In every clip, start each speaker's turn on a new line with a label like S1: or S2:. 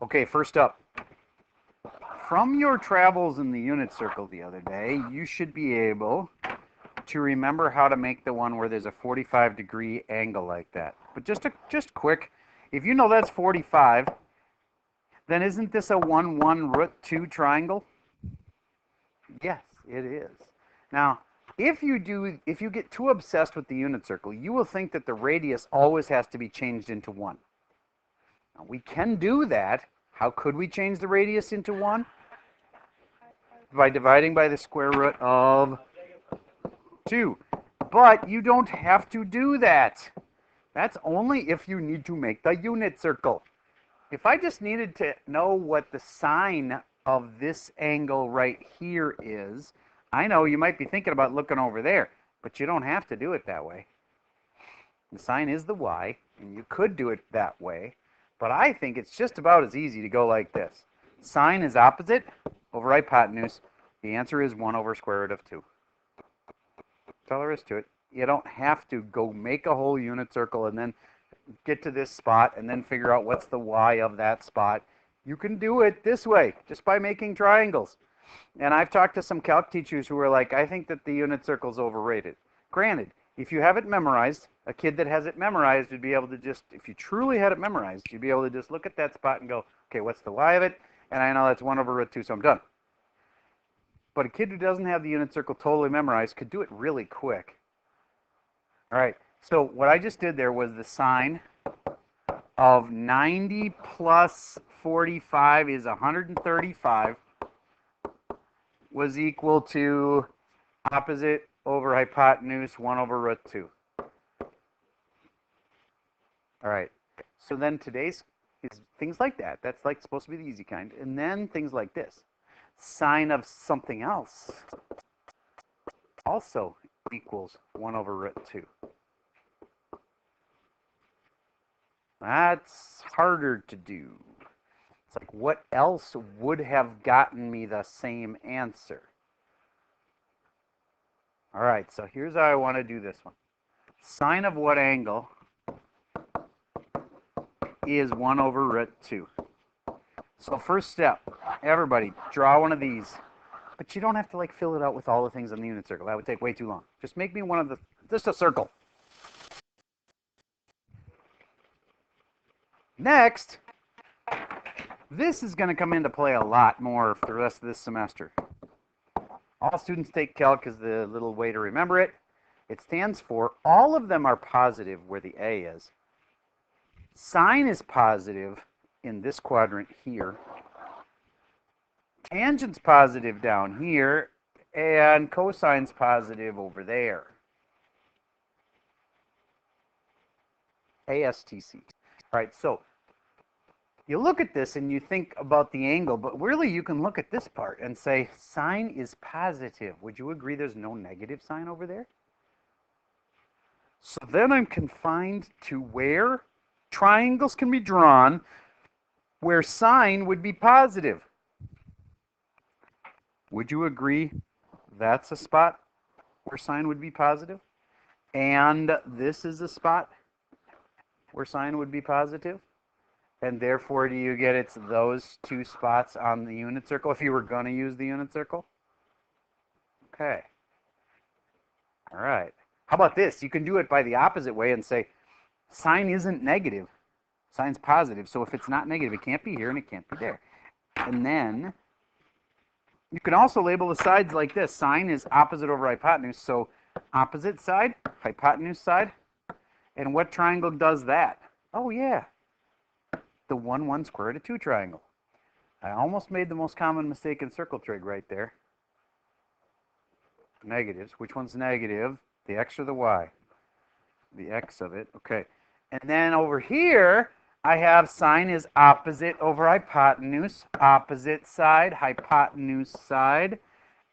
S1: Okay, first up, from your travels in the unit circle the other day, you should be able to remember how to make the one where there's a 45-degree angle like that. But just quick, if you know that's 45, then isn't this a 1, 1, root 2 triangle? Yes, it is. Now, if you get too obsessed with the unit circle, you will think that the radius always has to be changed into 1. Now, we can do that. How could we change the radius into 1? By dividing by the square root of 2. But you don't have to do that. That's only if you need to make the unit circle. If I just needed to know what the sine of this angle right here is, I know you might be thinking about looking over there, but you don't have to do it that way. The sine is the y, and you could do it that way, but I think it's just about as easy to go like this. Sine is opposite over hypotenuse. The answer is 1 over square root of 2. That's all there is to it. You don't have to go make a whole unit circle and then get to this spot and then figure out what's the y of that spot. You can do it this way, just by making triangles. And I've talked to some calc teachers who are like, I think that the unit circle is overrated. Granted, if you have it memorized, a kid that has it memorized would be able to just, if you truly had it memorized, you'd be able to just look at that spot and go, okay, what's the y of it? And I know that's 1 over root 2, so I'm done. But a kid who doesn't have the unit circle totally memorized could do it really quick. All right, so what I just did there was the sine of 90 plus 45 is 135 was equal to opposite over hypotenuse 1 over root 2. All right, so then today's is things like that. That's like supposed to be the easy kind. And then things like this. Sine of something else also equals 1 over root 2. That's harder to do. It's like, what else would have gotten me the same answer? All right, so here's how I want to do this one. Sine of what angle is 1 over root 2? So first step, everybody, draw one of these. But you don't have to like fill it out with all the things on the unit circle. That would take way too long. Just make me one of the, just a circle. Next, this is going to come into play a lot more for the rest of this semester. All students take calc as the little way to remember it. It stands for, all of them are positive where the A is. Sine is positive in this quadrant here. Tangent's positive down here, and cosine's positive over there. ASTC. All right, so you look at this and you think about the angle, but really you can look at this part and say sine is positive. Would you agree there's no negative sign over there? So then I'm confined to where triangles can be drawn where sine would be positive. Would you agree that's a spot where sine would be positive? And this is a spot where sine would be positive? And therefore, do you get it's those two spots on the unit circle if you were going to use the unit circle? Okay. All right. How about this? You can do it by the opposite way and say sine isn't negative. Sine's positive. So if it's not negative, it can't be here and it can't be there. And then you can also label the sides like this. Sine is opposite over hypotenuse. So opposite side, hypotenuse side. And what triangle does that? Oh, yeah. The 1, 1 square root of 2 triangle. I almost made the most common mistake in circle trig right there. Negatives. Which one's negative? The x or the y? The x of it. Okay. And then over here, I have sine is opposite over hypotenuse. Opposite side, hypotenuse side.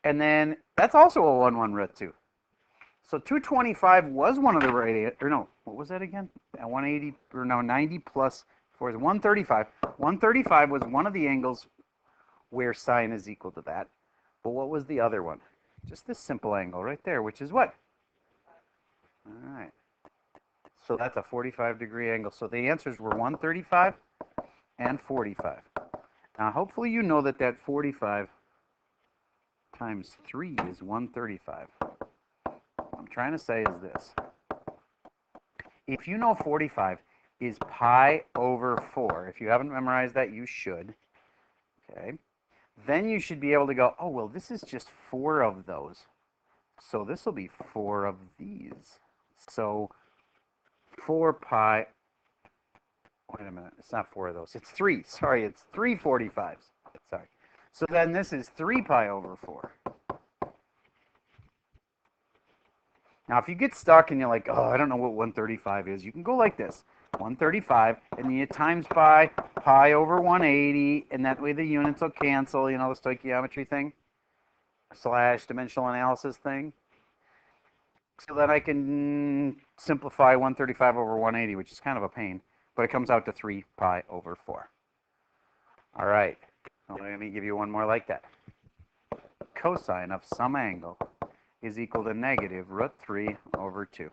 S1: And then that's also a 1, 1 root 2. So 225 was one of the radius, or no, what was that again? 180, or no, 90 plus 4 is 135. 135 was one of the angles where sine is equal to that. But what was the other one? Just this simple angle right there, which is what? All right. So that's a 45-degree angle. So the answers were 135 and 45. Now, hopefully you know that that 45 times 3 is 135. What I'm trying to say is this. If you know 45 is pi over 4, if you haven't memorized that, you should. Okay. Then you should be able to go, oh, well, this is just 4 of those. So this will be 4 of these. So 4 pi, wait a minute, it's not 4 of those. It's 3. Sorry, it's 3 45s. Sorry. So then this is 3 pi over 4. Now, if you get stuck and you're like, oh, I don't know what 135 is, you can go like this. 135, and then you times by pi over 180, and that way the units will cancel, you know, the stoichiometry thing, / dimensional analysis thing. So that I can simplify 135 over 180, which is kind of a pain, but it comes out to 3 pi over 4. All right, let me give you one more like that. Cosine of some angle is equal to negative root 3 over 2.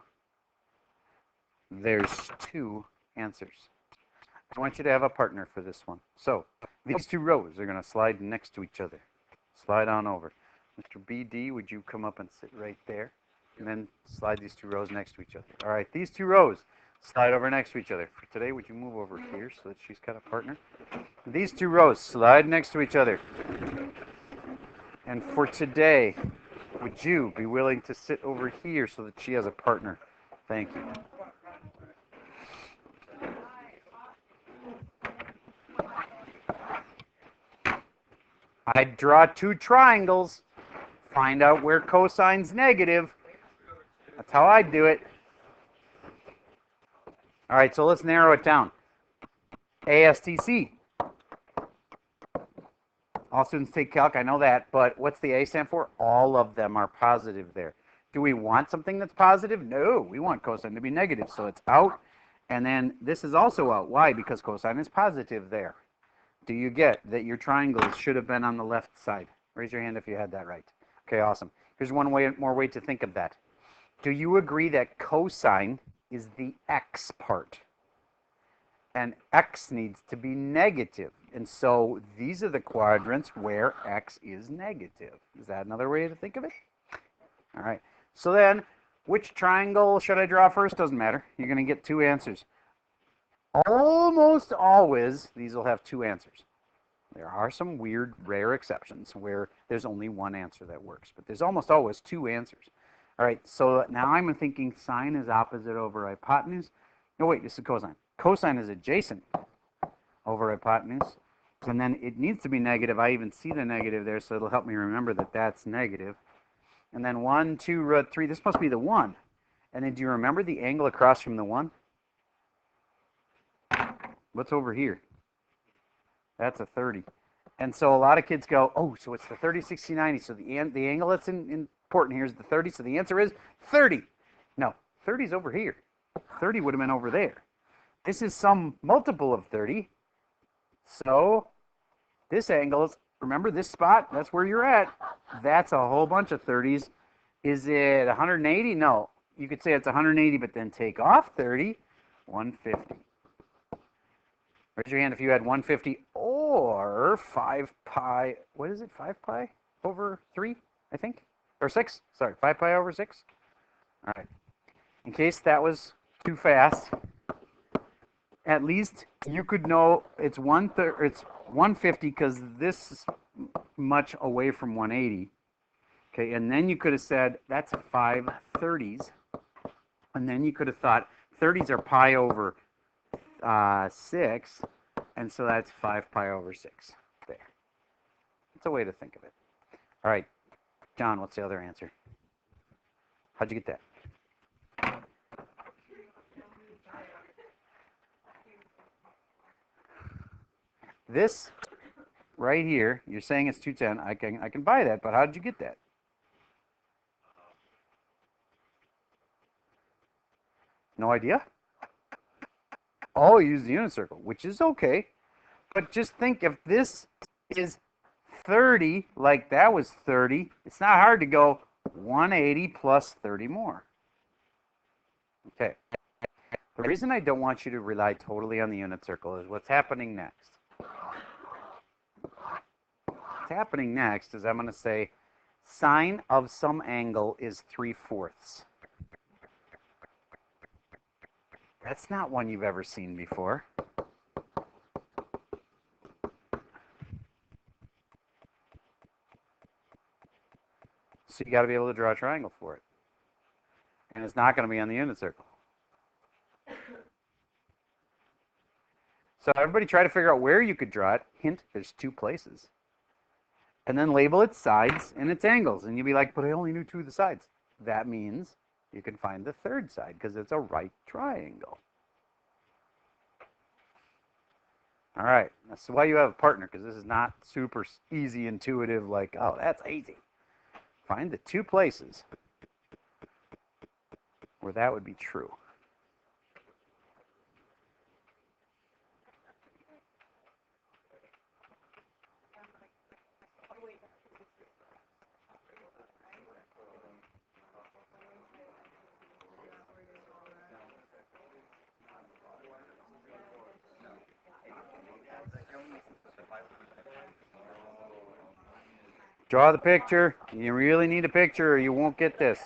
S1: There's 2 answers. I want you to have a partner for this one. So these 2 rows are going to slide next to each other. Slide on over. Mr. BD, would you come up and sit right there? And then slide these 2 rows next to each other. All right, these 2 rows slide over next to each other. For today, would you move over here so that she's got a partner? These 2 rows slide next to each other. And for today, would you be willing to sit over here so that she has a partner? Thank you. I draw 2 triangles, find out where cosine's negative. That's how I do it. All right, so let's narrow it down. ASTC. All students take calc, I know that, but what's the A stand for? All of them are positive there. Do we want something that's positive? No, we want cosine to be negative, so it's out. And then this is also out. Why? Because cosine is positive there. Do you get that your triangles should have been on the left side? Raise your hand if you had that right. Okay, awesome. Here's one more way to think of that. Do you agree that cosine is the x part? And x needs to be negative. And so these are the quadrants where x is negative. Is that another way to think of it? All right. So then, which triangle should I draw first? Doesn't matter. You're going to get 2 answers. Almost always, these will have 2 answers. There are some weird, rare exceptions where there's only 1 answer that works, but there's almost always 2 answers. All right, so now I'm thinking sine is opposite over hypotenuse. No, wait, this is cosine. Cosine is adjacent over hypotenuse, and then it needs to be negative. I even see the negative there, so it'll help me remember that that's negative. And then 1, 2, root 3, this must be the 1. And then do you remember the angle across from the 1? What's over here? That's a 30. And so a lot of kids go, oh, so it's the 30, 60, 90. So the angle that's important here is the 30. So the answer is 30. No, 30 is over here. 30 would have been over there. This is some multiple of 30. So this angle is, remember this spot? That's where you're at. That's a whole bunch of 30s. Is it 180? No. You could say it's 180, but then take off 30, 150. Raise your hand if you had 150 or 5 pi. What is it? 5 pi over 3, I think? Or 6? Sorry, 5 pi over 6? All right. In case that was too fast, at least you could know it's 150 because this is much away from 180. Okay, and then you could have said that's 5 30s. And then you could have thought 30s are pi over 6, and so that's 5 pi over 6 there. That's a way to think of it. All right, John, what's the other answer? How'd you get that? This right here, you're saying it's 210. I can buy that, but how did you get that? No idea? Oh, use the unit circle, which is okay. But just think, if this is 30, like that was 30, it's not hard to go 180 plus 30 more. Okay. The reason I don't want you to rely totally on the unit circle is what's happening next. what's happening next is I'm going to say sine of some angle is 3/4. That's not one you've ever seen before. So you got to be able to draw a triangle for it. And it's not going to be on the unit circle. So everybody try to figure out where you could draw it. Hint, there's 2 places. And then label its sides and its angles. And you'll be like, but I only knew 2 of the sides. That means you can find the 3rd side because it's a right triangle. All right, that's why you have a partner, because this is not super easy, intuitive, like, oh, that's easy. Find the 2 places where that would be true. Draw the picture. You really need a picture or you won't get this.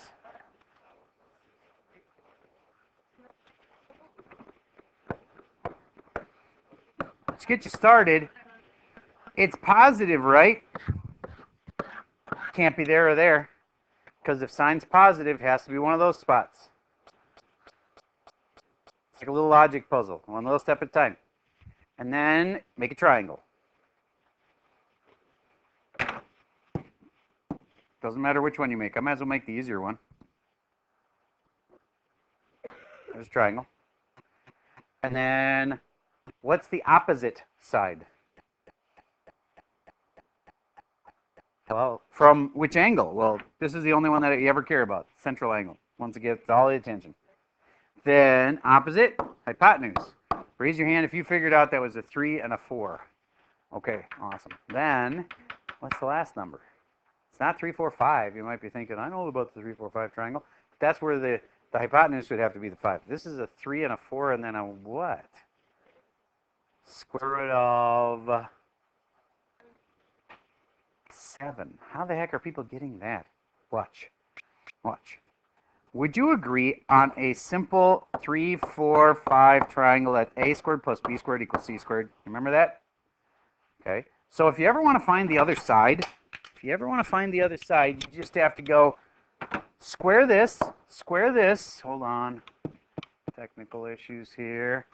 S1: Let's get you started. It's positive, right? Can't be there or there. Because if sine's positive, it has to be one of those spots. It's like a little logic puzzle, one little step at a time. And then make a triangle. Doesn't matter which one you make. I might as well make the easier one. There's a triangle. And then, what's the opposite side? Well, from which angle? Well, this is the only one that you ever care about. Central angle. Once it gets all the attention. Then, opposite, hypotenuse. Raise your hand if you figured out that was a 3 and a 4. Okay, awesome. Then, what's the last number? It's not 3, 4, 5. You might be thinking, I know about the 3, 4, 5 triangle. That's where the hypotenuse would have to be the 5. This is a 3 and a 4, and then a what? Square root of 7. How the heck are people getting that? Watch. Watch. Would you agree on a simple 3, 4, 5 triangle that a squared plus b squared equals c squared? Remember that? Okay. So if you ever want to find the other side, you just have to go square this, hold on, technical issues here.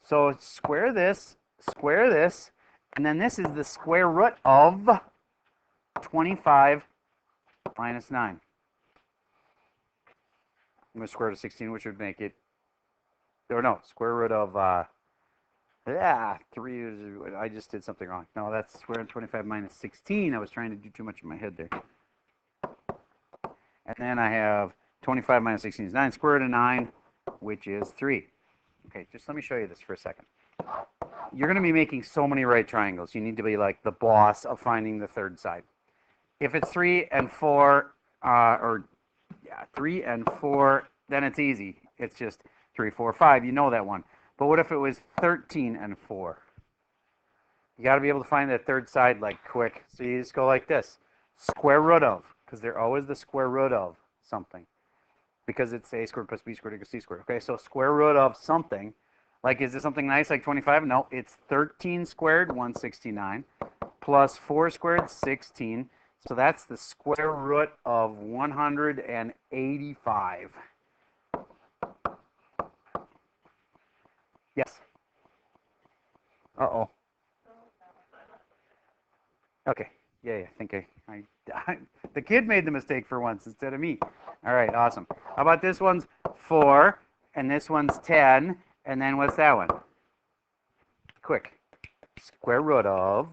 S1: So square this, and then this is the square root of 25 minus 9. I'm going to square root of 16, which would make it, or no, square root of 3, I just did something wrong. No, that's square root of 25 minus 16. I was trying to do too much in my head there. And then I have 25 minus 16 is 9. Square root of 9, which is 3. Okay, just let me show you this for a second. You're going to be making so many right triangles. You need to be like the boss of finding the 3rd side. If it's 3 and 4, 3 and 4, then it's easy. It's just 3, 4, 5. You know that one. But what if it was 13 and 4? You got to be able to find that 3rd side like quick. So you just go like this. Square root of, because they're always the square root of something. Because it's a squared plus b squared equals c squared. Okay, so square root of something. Like, is this something nice like 25? No, it's 13 squared, 169, plus 4 squared, 16. So that's the square root of 185. Yes. Uh-oh. Okay. Yeah, I think I the kid made the mistake for once instead of me. All right, awesome. How about this one's 4, and this one's 10, and then what's that one? Quick. Square root of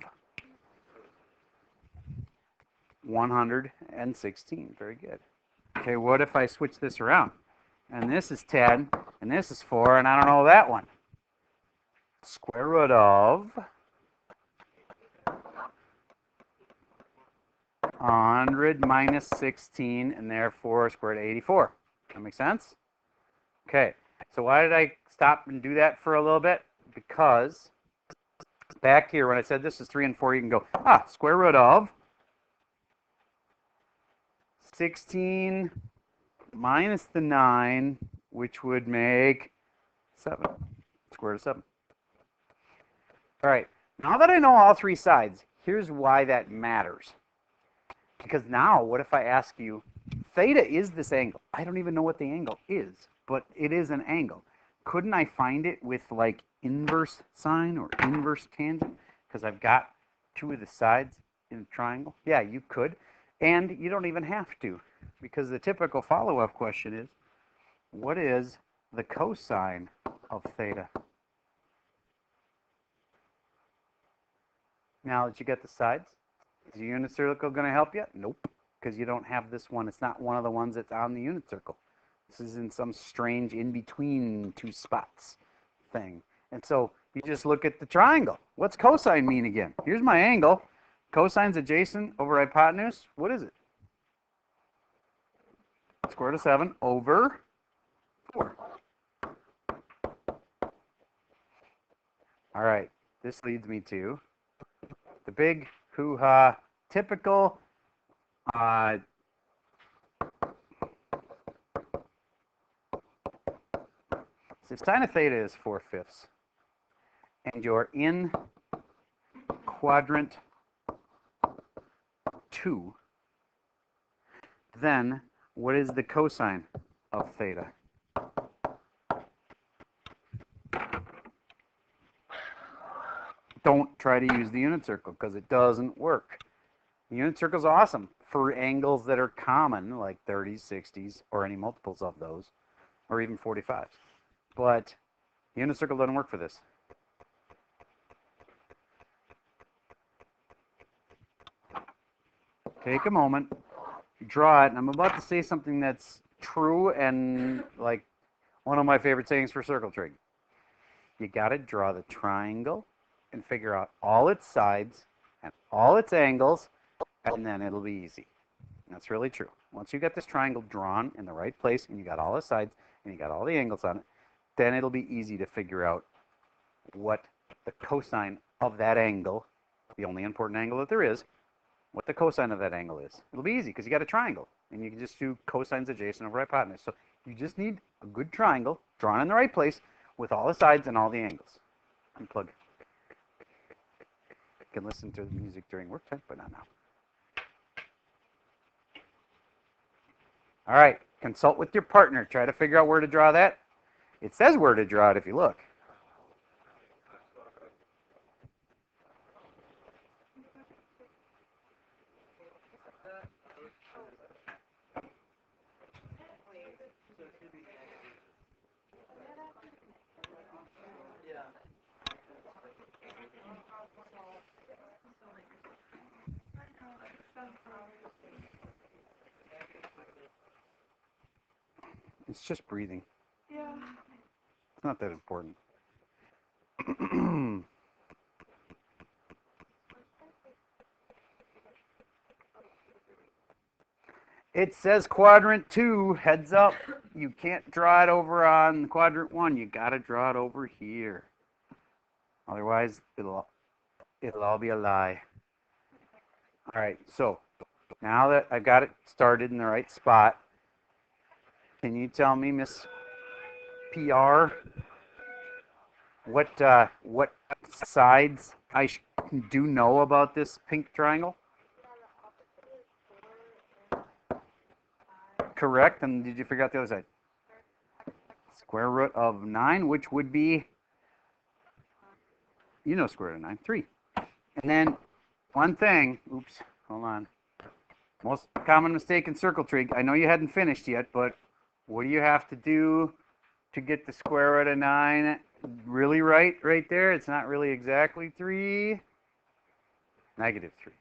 S1: 116. Very good. Okay, what if I switch this around? And this is 10, and this is 4, and I don't know that one. Square root of 100 minus 16, and therefore square root of 84. That make sense? Okay, so why did I stop and do that for a little bit? Because Back here, when I said this is 3 and 4, you can go, square root of 16 minus the 9, which would make 7. Square root of 7. All right, now that I know all three sides, here's why that matters. Because now, what if I ask you, theta is this angle. I don't even know what the angle is, but it is an angle. Couldn't I find it with like inverse sine or inverse tangent? Because I've got two of the sides in a triangle. Yeah, you could. And you don't even have to, because the typical follow-up question is, what is the cosine of theta? Now that you get the sides, is the unit circle going to help you? Nope, because you don't have this one. It's not one of the ones that's on the unit circle. This is in some strange in-between two spots thing. And so you just look at the triangle. What's cosine mean again? Here's my angle. Cosine's adjacent over hypotenuse. What is it? Square root of 7 over 4. All right, this leads me to the big hoo-ha, typical if sine of theta is 4/5, and you're in quadrant 2, then what is the cosine of theta? Don't try to use the unit circle because it doesn't work. The unit circle is awesome for angles that are common, like 30s, 60s, or any multiples of those, or even 45s. But the unit circle doesn't work for this. Take a moment, draw it, and I'm about to say something that's true and like one of my favorite sayings for circle trig. You got to draw the triangle and figure out all its sides and all its angles, and then it'll be easy. And that's really true. Once you get this triangle drawn in the right place and you got all the sides and you got all the angles on it, then it'll be easy to figure out what the cosine of that angle, the only important angle that there is, what the cosine of that angle is. It'll be easy because you got a triangle and you can just do cosines adjacent over hypotenuse. So you just need a good triangle drawn in the right place with all the sides and all the angles. Unplug. You can listen to the music during work time, but not now. All right, consult with your partner. Try to figure out where to draw that. It says where to draw it if you look. It's just breathing. Yeah. It's not that important. It says quadrant 2, heads up. You can't draw it over on quadrant 1. You got to draw it over here. Otherwise, it'll all be a lie. All right, so now that I've got it started in the right spot, can you tell me, Miss PR, what sides I do know about this pink triangle? Correct. And did you figure out the other side? Square root of 9, which would be, you know, square root of 9, 3. And then one thing, oops, hold on. Most common mistake in circle trig. I know you hadn't finished yet, but what do you have to do to get the square root of 9 really right there? It's not really exactly 3. Negative 3.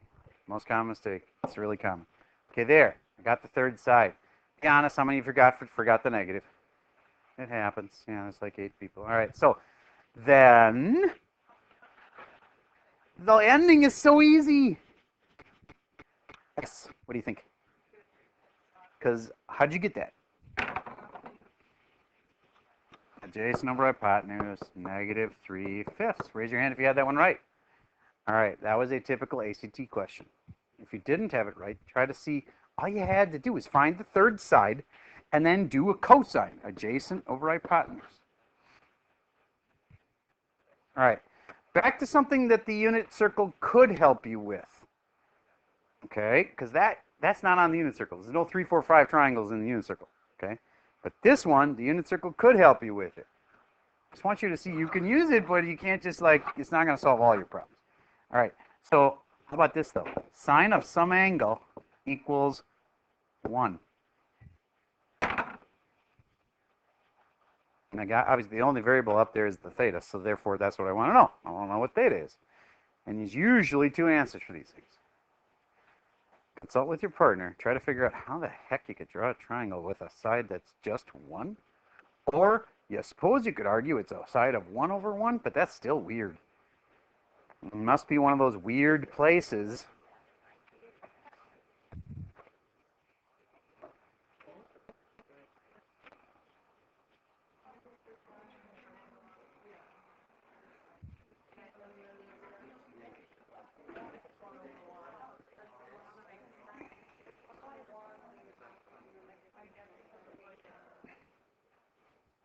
S1: Most common mistake. It's really common. Okay, there. I got the third side. Be honest, how many of you forgot the negative? It happens. Yeah, it's like 8 people. All right, so then the ending is so easy. Yes. What do you think? Because how'd you get that? Adjacent over hypotenuse, negative 3/5. Raise your hand if you had that one right. All right, that was a typical ACT question. If you didn't have it right, try to see, all you had to do was find the third side and then do a cosine, adjacent over hypotenuse. All right, back to something that the unit circle could help you with. Okay, because that's not on the unit circle. There's no 3, 4, 5 triangles in the unit circle. Okay, but this one, the unit circle could help you with it. Just want you to see you can use it, but you can't just like, it's not going to solve all your problems. All right, so how about this though? Sine of some angle equals 1. And I got, obviously the only variable up there is the theta, so therefore that's what I want to know. I want to know what theta is. And there's usually 2 answers for these things. Consult with your partner. Try to figure out how the heck you could draw a triangle with a side that's just 1. Or you suppose you could argue it's a side of 1 over 1, but that's still weird. It must be one of those weird places.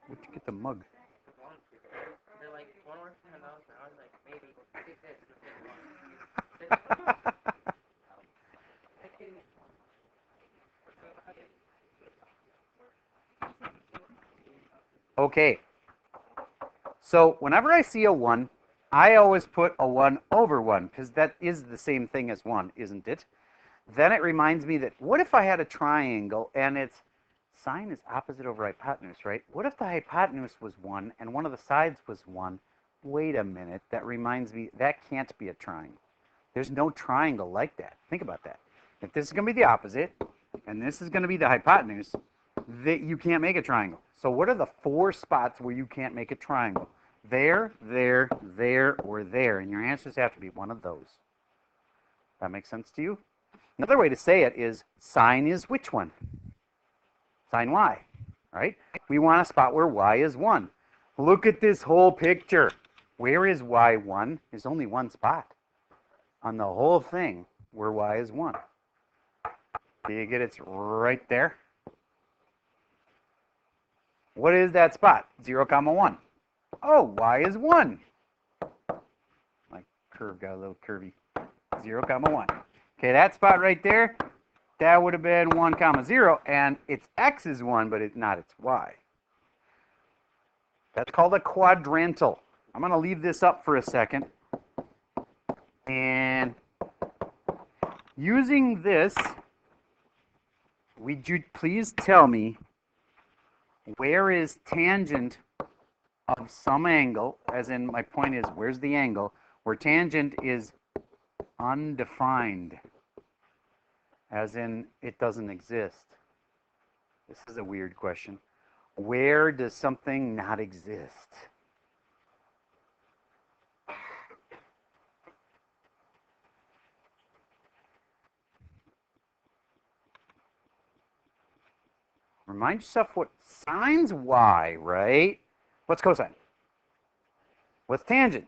S1: Where'd you get the mug?
S2: They're like, one worth $10. I was like, maybe.
S1: Okay. So whenever I see a 1, I always put a 1 over 1, because that is the same thing as 1, isn't it? Then it reminds me that, what if I had a triangle and its sine is opposite over hypotenuse, right? What if the hypotenuse was 1 and one of the sides was 1? Wait a minute, that reminds me, that can't be a triangle. There's no triangle like that. Think about that. If this is going to be the opposite, and this is going to be the hypotenuse, that you can't make a triangle. So what are the 4 spots where you can't make a triangle? There, there, there, or there. And your answers have to be one of those. That makes sense to you? Another way to say it is sine is which one? Sine y, right? We want a spot where y is 1. Look at this whole picture. Where is y 1? There's only one spot on the whole thing where y is 1. Do you get it's right there? What is that spot? 0, 1. Oh, y is 1. My curve got a little curvy. 0, 1. Okay, that spot right there, that would have been 1, 0, and its x is 1, but it's not its y. That's called a quadrantal. I'm going to leave this up for a second. And using this, would you please tell me where is tangent of some angle, as in my point is, where's the angle, where tangent is undefined, as in it doesn't exist. This is a weird question. Where does something not exist? Remind yourself what sine's y, right? What's cosine? What's tangent?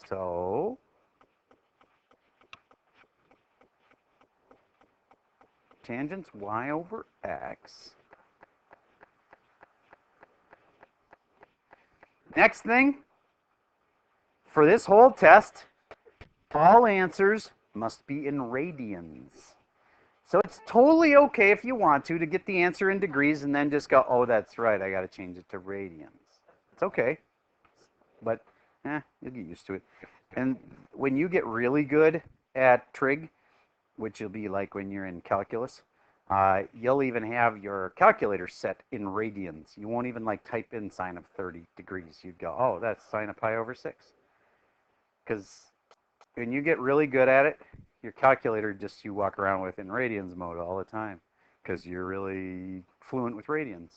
S1: So tangent's y over x. Next thing, for this whole test, all answers must be in radians. So it's totally okay if you want to get the answer in degrees and then just go, oh, that's right, I got to change it to radians. It's okay, but you'll get used to it. And when you get really good at trig, which will be like when you're in calculus, you'll even have your calculator set in radians. You won't even like type in sine of 30 degrees. You'd go, oh, that's sine of pi over 6. Because when you get really good at it, your calculator just you walk around with in radians mode all the time because you're really fluent with radians.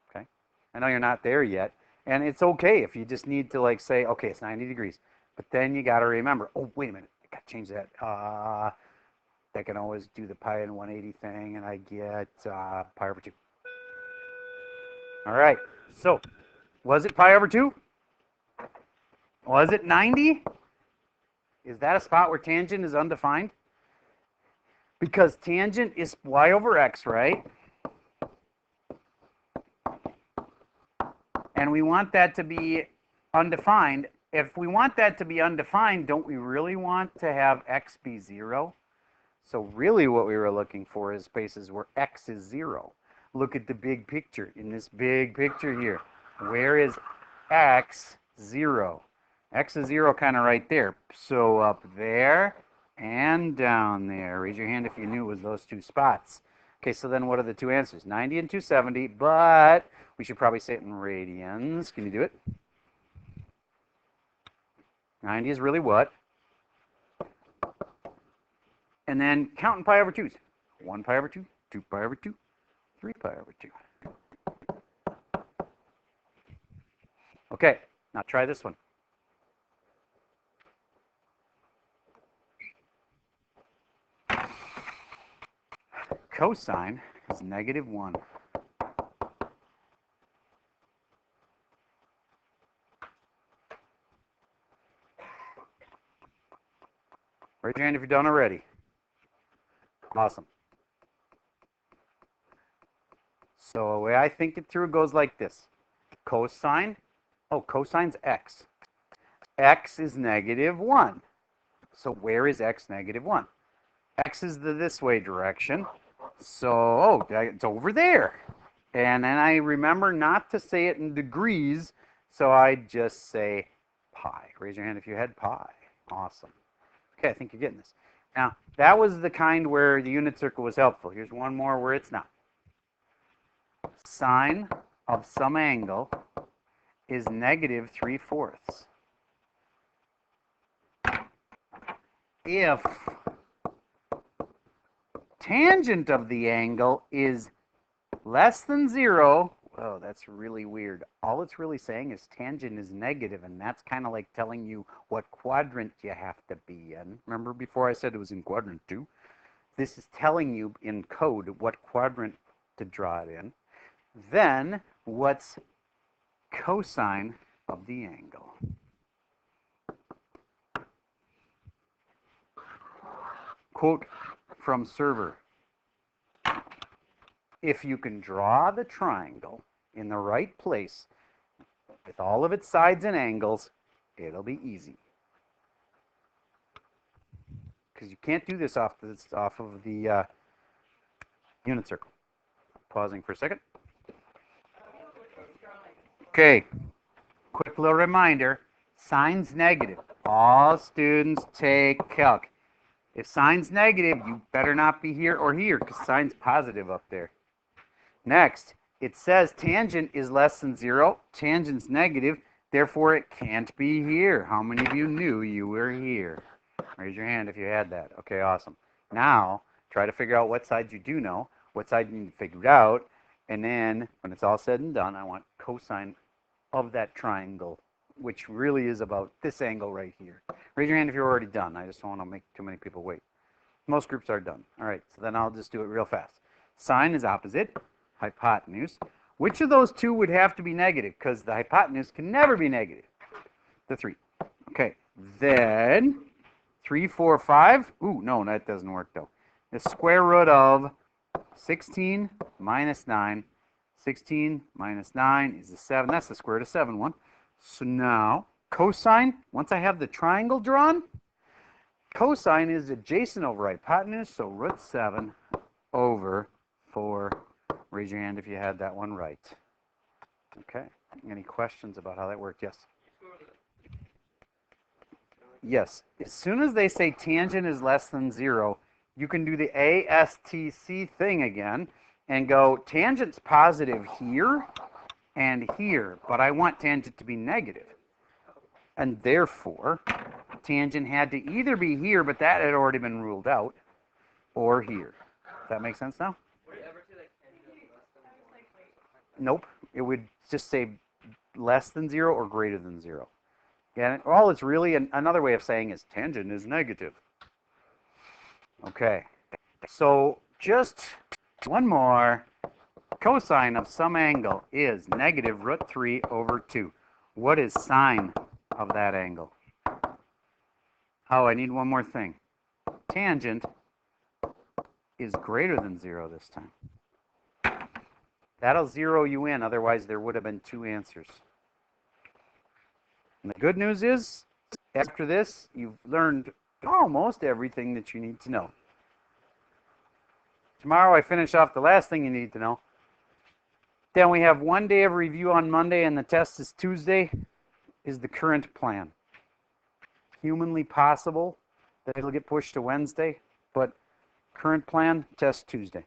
S1: Okay? I know you're not there yet, and it's okay if you just need to like say, okay, it's 90 degrees. But then you got to remember, oh, wait a minute, I got to change that. I can always do the pi and 180 thing, and I get pi over 2. All right, so was it pi over 2? Was it 90? Is that a spot where tangent is undefined? Because tangent is y over x, right? And we want that to be undefined. If we want that to be undefined, don't we really want to have x be 0? So really what we were looking for is spaces where x is 0. Look at the big picture. In this big picture here, where is x 0? X is 0 kind of right there. So up there and down there. Raise your hand if you knew it was those two spots. Okay, so then what are the two answers? 90 and 270, but we should probably say it in radians. Can you do it? 90 is really what? And then count in pi over 2's. 1 pi over 2, 2 pi over 2, 3 pi over 2. Okay, now try this one. Cosine is -1. Raise your hand if you're done already. Awesome. So the way I think it through goes like this. Cosine, cosine's x. X is -1. So where is x -1? X is the this way direction. So, it's over there. And then I remember not to say it in degrees, so I just say pi. Raise your hand if you had pi. Awesome. Okay, I think you're getting this. Now, that was the kind where the unit circle was helpful. Here's one more where it's not. Sine of some angle is -3/4. If tangent of the angle is less than 0, oh, that's really weird. All it's really saying is tangent is negative, and that's kind of like telling you what quadrant you have to be in. Remember before I said it was in quadrant 2? This is telling you in code what quadrant to draw it in. Then, what's cosine of the angle? Quote from server. If you can draw the triangle in the right place with all of its sides and angles, it'll be easy. Because you can't do this off of the unit circle. Pausing for a second. Okay, quick little reminder, sine's negative. All students take calc. If sine's negative, you better not be here or here, because sine's positive up there. Next, it says tangent is less than 0. Tangent's negative, therefore it can't be here. How many of you knew you were here? Raise your hand if you had that. Okay, awesome. Now, try to figure out what side you do know, what side you need to figure out, and then, when it's all said and done, I want cosine of that triangle, which really is about this angle right here. Raise your hand if you're already done. I just don't want to make too many people wait. Most groups are done. All right, so then I'll just do it real fast. Sine is opposite hypotenuse. Which of those two would have to be negative? Because the hypotenuse can never be negative. The 3. Okay, then 3, 4, 5. Ooh, no, that doesn't work though. The square root of 16 minus 9. 16 minus 9 is a 7. That's the square root of 7 one. So now, cosine, once I have the triangle drawn, cosine is adjacent over hypotenuse, so root 7 over 4. Raise your hand if you had that one right. Okay. Any questions about how that worked? Yes. Yes. As soon as they say tangent is less than 0, you can do the ASTC thing again and go, tangent's positive here and here, but I want tangent to be negative. And therefore, tangent had to either be here, but that had already been ruled out, or here. Does that make sense now? Nope. It would just say less than 0 or greater than 0. And all it's really another way of saying is tangent is negative. Okay. So just one more. Cosine of some angle is negative root 3 over 2. What is sine of that angle. Oh, I need one more thing. Tangent is greater than 0 this time. That'll zero you in, otherwise there would have been 2 answers. And the good news is, after this, you've learned almost everything that you need to know. Tomorrow I finish off the last thing you need to know. Then we have 1 day of review on Monday, and the test is Tuesday, is the current plan. Humanly possible that it'll get pushed to Wednesday, but current plan, test Tuesday.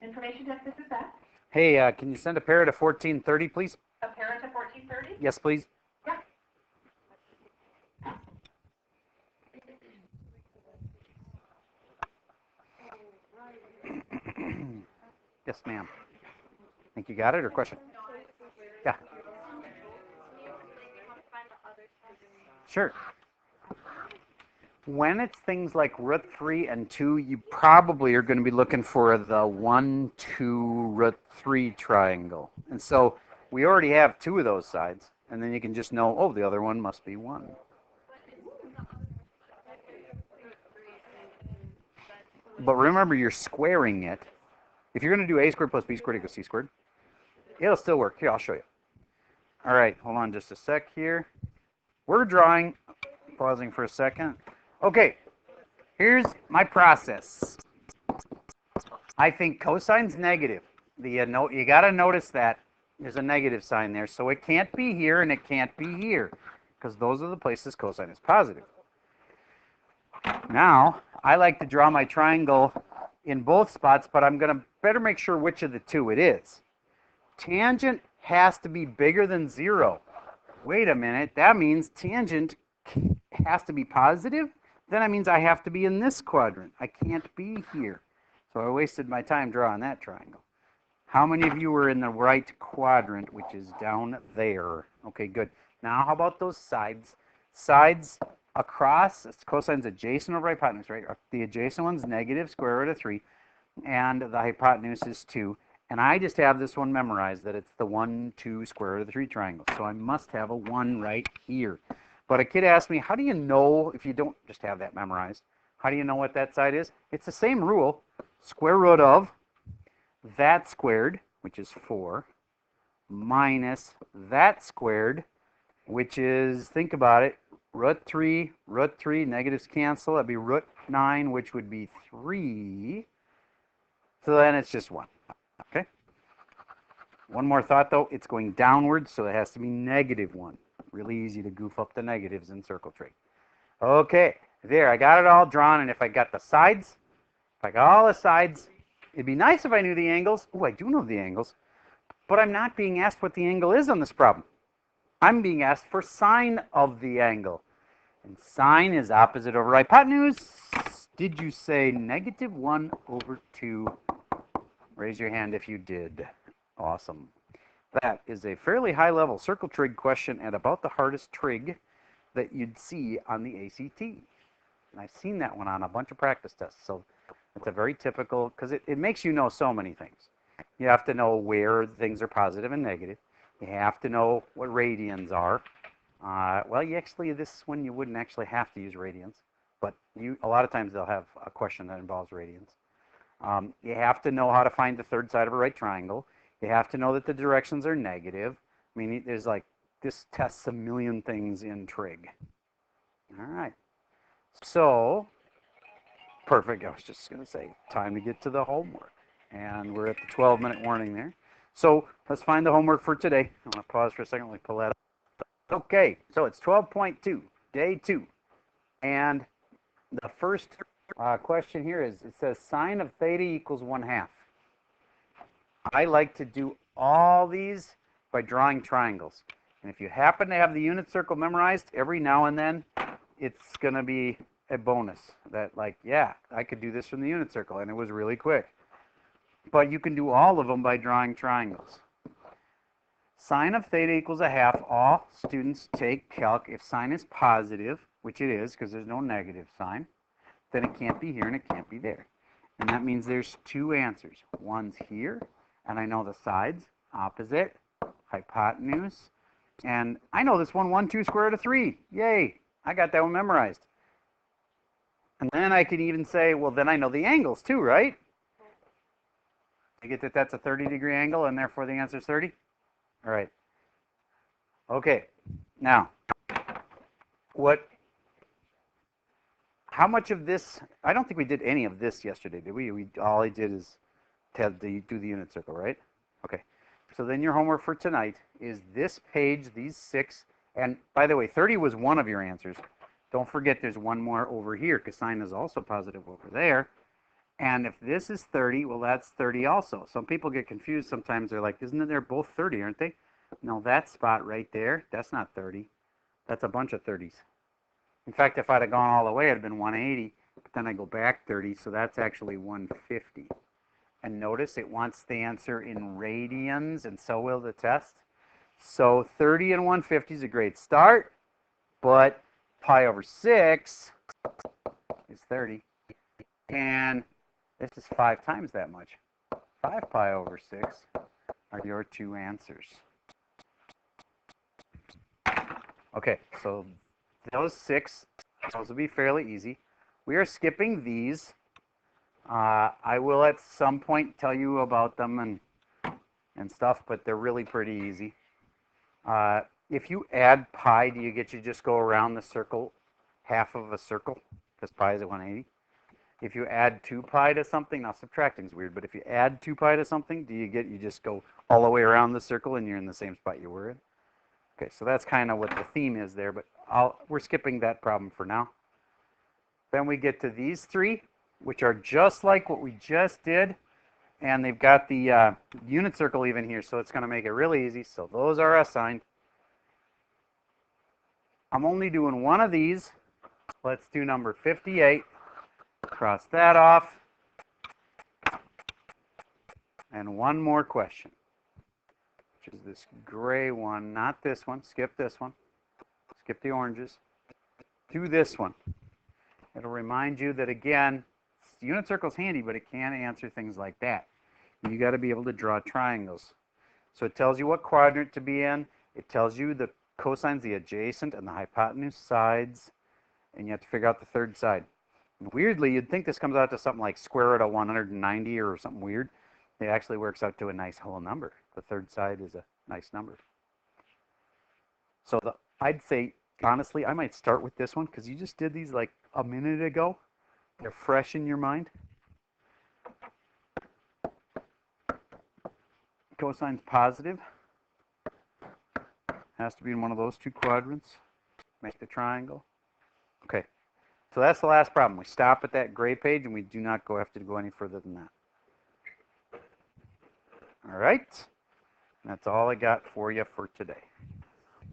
S3: Information desk, this is Beth.
S1: Hey, can you send a pair to 1430, please?
S3: A parent of 1430?
S1: Yes, please.
S3: Yeah.
S1: Yes, ma'am. Think you got it, or question? Yeah. Sure. When it's things like root 3 and 2, you probably are going to be looking for the 1, 2, root 3 triangle. And so we already have 2 of those sides, and then you can just know, oh, the other one must be 1. But remember, you're squaring it. If you're going to do a squared plus b squared equals c squared, it'll still work. Here, I'll show you. All right, hold on just a sec here. We're drawing, pausing for a second. Okay, here's my process. I think cosine's negative. You got to notice that there's a negative sign there, so it can't be here and it can't be here, because those are the places cosine is positive. Now, I like to draw my triangle in both spots, but I'm going to better make sure which of the 2 it is. Tangent has to be bigger than 0. Wait a minute, that means tangent has to be positive? Then that means I have to be in this quadrant. I can't be here. So I wasted my time drawing that triangle. How many of you were in the right quadrant, which is down there? Okay, good. Now how about those sides? Sides across, cosine's adjacent over hypotenuse, right? The adjacent one's negative square root of 3, and the hypotenuse is 2. And I just have this one memorized, that it's the 1, 2 square root of 3 triangle. So I must have a 1 right here. But a kid asked me, how do you know, if you don't just have that memorized, how do you know what that side is? It's the same rule. Square root of that squared, which is 4, minus that squared, which is, think about it, root 3, negatives cancel. That'd be root 9, which would be 3. So then it's just 1. Okay? One more thought, though. It's going downwards, so it has to be negative 1. Really easy to goof up the negatives in circle trig. Okay, there. I got it all drawn, and if I got the sides, if I got all the sides, it'd be nice if I knew the angles. Oh, I do know the angles. But I'm not being asked what the angle is on this problem. I'm being asked for sine of the angle. And sine is opposite over hypotenuse. Did you say negative 1 over 2? Raise your hand if you did. Awesome. That is a fairly high-level circle trig question and about the hardest trig that you'd see on the ACT. And I've seen that one on a bunch of practice tests. So It's a very typical, because it makes you know so many things. You have to know where things are positive and negative. You have to know what radians are. Well, this one you wouldn't actually have to use radians, but a lot of times they'll have a question that involves radians. You have to know how to find the third side of a right triangle. You have to know that the directions are negative. I mean, there's like, this tests a million things in trig. All right. So, perfect. I was just going to say, time to get to the homework. And we're at the 12-minute warning there. So, let's find the homework for today. I'm going to pause for a second. Let me pull that up. Okay, so it's 12.2, day 2. And the first question here is, it says sine of theta equals 1/2. I like to do all these by drawing triangles. And if you happen to have the unit circle memorized, every now and then it's going to be a bonus that, like, yeah, I could do this from the unit circle, and it was really quick. But you can do all of them by drawing triangles. Sine of theta equals 1/2. All students take calc. If sine is positive, which it is because there's no negative sign, then it can't be here and it can't be there. And that means there's 2 answers. One's here, and I know the sides, opposite, hypotenuse, and I know this one, 1, 2 square root of 3. Yay, I got that one memorized. And then I can even say, well, then I know the angles too, right? I get that that's a 30-degree angle, and therefore the answer is 30? All right. Okay. Now, how much of this, I don't think we did any of this yesterday, did we? All I did is do the unit circle, right? Okay. So then your homework for tonight is this page, these 6, and by the way, 30 was one of your answers. Don't forget there's one more over here, because sine is also positive over there. And if this is 30, well, that's 30 also. Some people get confused sometimes. They're like, isn't it they're both 30, aren't they? No, that spot right there, that's not 30. That's a bunch of 30s. In fact, if I'd have gone all the way, it'd have been 180, but then I go back 30, so that's actually 150. And notice it wants the answer in radians, and so will the test. So 30 and 150 is a great start, but pi over 6 is 30. And this is 5 times that much. 5 pi over 6 are your 2 answers. Okay, so those 6, those will be fairly easy. We are skipping these. I will at some point tell you about them and stuff, but they're really pretty easy. If you add pi, do you just go around the circle, half of a circle, because pi is at 180? If you add 2 pi to something, now subtracting is weird, but if you add 2 pi to something, do you just go all the way around the circle and you're in the same spot you were in? Okay, so that's kind of what the theme is there, but we're skipping that problem for now. Then we get to these 3, which are just like what we just did, and they've got the unit circle even here, so it's going to make it really easy. So those are assigned. I'm only doing one of these. Let's do number 58. Cross that off. And one more question, which is this gray one, not this one. Skip this one. Skip the oranges. Do this one. It'll remind you that, again, unit circle's handy, but it can't answer things like that. You got to be able to draw triangles. So it tells you what quadrant to be in. It tells you the cosines, the adjacent, and the hypotenuse sides, and you have to figure out the third side. Weirdly, you'd think this comes out to something like square root of 190 or something weird. It actually works out to a nice whole number. The third side is a nice number. So I'd say, honestly, I might start with this one because you just did these like a minute ago. They're fresh in your mind. Cosine's positive. Has to be in one of those 2 quadrants. Make the triangle. Okay. So that's the last problem. We stop at that gray page and we do not have to go any further than that. All right. That's all I got for you for today.